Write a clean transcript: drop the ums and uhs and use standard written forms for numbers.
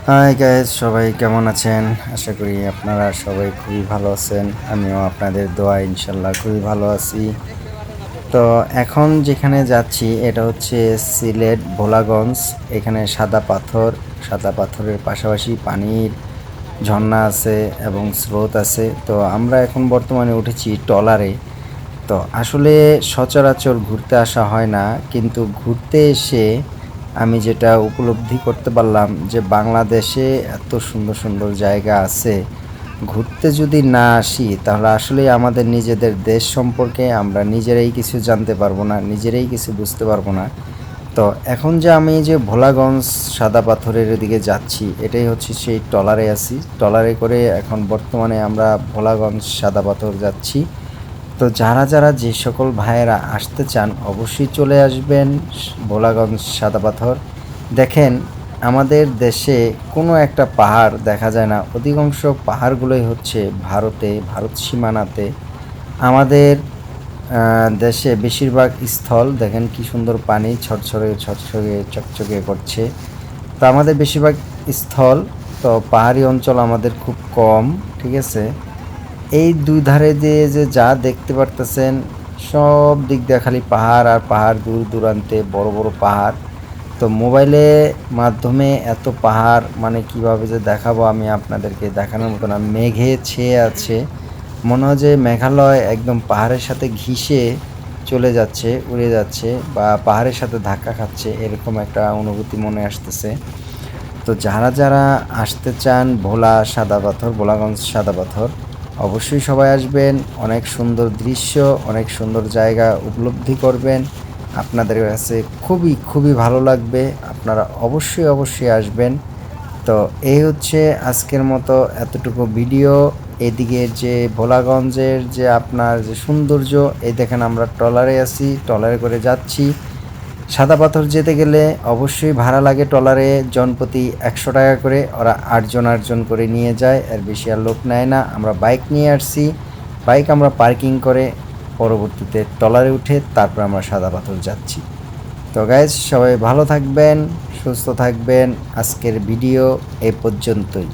Hi guys, সবাই কেমন আছেন? আশা করি আপনারা সবাই খুবই ভালো আছেন। আমিও আপনাদের দোয়ায় ইনশাল্লাহ খুবই ভালো আছি। তো এখন যেখানে যাচ্ছি এটা হচ্ছে সিলেট ভোলাগঞ্জ। এখানে সাদা পাথরের পাশাপাশি পানির ঝর্ণা আছে এবং স্রোত আছে। তো আমরা এখন বর্তমানে উঠেছি ট্রলারে। তো আসলে সচরাচর ঘুরতে আসা হয় না, কিন্তু ঘুরতে এসে আমি যেটা উপলব্ধি করতে পারলাম যে বাংলাদেশে এত সুন্দর সুন্দর জায়গা আছে। ঘুরতে যদি না আসি তাহলে আসলেই আমাদের নিজেদের দেশ সম্পর্কে আমরা নিজেরাই কিছু জানতে পারবো না, নিজেরাই কিছু বুঝতে পারবো না। তো এখন যে আমি যে ভোলাগঞ্জ সাদা পাথরের দিকে যাচ্ছি, এটাই হচ্ছে সেই ট্রলারে আছি। ট্রলারে করে এখন বর্তমানে আমরা ভোলাগঞ্জ সাদা পাথর যাচ্ছি। তো যারা যে সকল ভাইয়েরা আসতে চান অবশ্যই চলে আসবেন ভোলাগঞ্জ সাদা পাথর। দেখেন, আমাদের দেশে কোনো একটা পাহাড় দেখা যায় না, অধিকাংশ পাহাড়গুলোই হচ্ছে ভারত সীমানাতে। আমাদের দেশে বেশিরভাগ স্থল দেখেন কি সুন্দর পানি ছড়ছড়ে চকচকে করছে। তো আমাদের বেশিরভাগ স্থল, তো পাহাড়ি অঞ্চল আমাদের খুব কম। ঠিক আছে, এই দুই ধারে দিয়ে যে যা দেখতে পারতেছেন সব দিক দিয়ে খালি পাহাড় আর পাহাড়, দূর দূরান্তে বড় বড় পাহাড়। তো মোবাইলে মাধ্যমে এত পাহাড় মানে কিভাবে যে দেখাবো আমি আপনাদেরকে, দেখানোর মতো না। মেঘে ছেয়ে আছে, মনে হয় যে মেঘালয় একদম পাহাড়ের সাথে ঘিসে চলে যাচ্ছে, উড়ে যাচ্ছে, বা পাহাড়ের সাথে ধাক্কা খাচ্ছে, এরকম একটা অনুভূতি মনে আসতেছে। তো যারা আসতে চান ভোলাগঞ্জ সাদা পাথর, অবশ্যই সবাই আসবেন। অনেক সুন্দর দৃশ্য, অনেক সুন্দর জায়গা উপলব্ধি করবেন। আপনাদের কাছে খুবই ভালো লাগবে। আপনারা অবশ্যই আসবেন। তো এই হচ্ছে আজকের মতো এতটুকু ভিডিও। এদিকে যে ভোলাগঞ্জের যে আপনার যে সৌন্দর্য, এই দেখেন আমরা ট্রলারে আছি, ট্রলারে করে যাচ্ছি। সাদা পাথর যেতে গেলে অবশ্যই ভাড়া লাগে ট্রলারে জনপ্রতি ১০০ টাকা করে। ওরা ৮ জন করে নিয়ে যায়, এর বেশি আর লোক নেয় না। আমরা বাইক নিয়ে আসছি, বাইক আমরা পার্কিং করে পরবর্তীতে ট্রলারে উঠে তারপর আমরা সাদা পাথর যাচ্ছি। তো গাইজ, সবাই ভালো থাকবেন, সুস্থ থাকবেন। আজকের ভিডিও এ পর্যন্তই।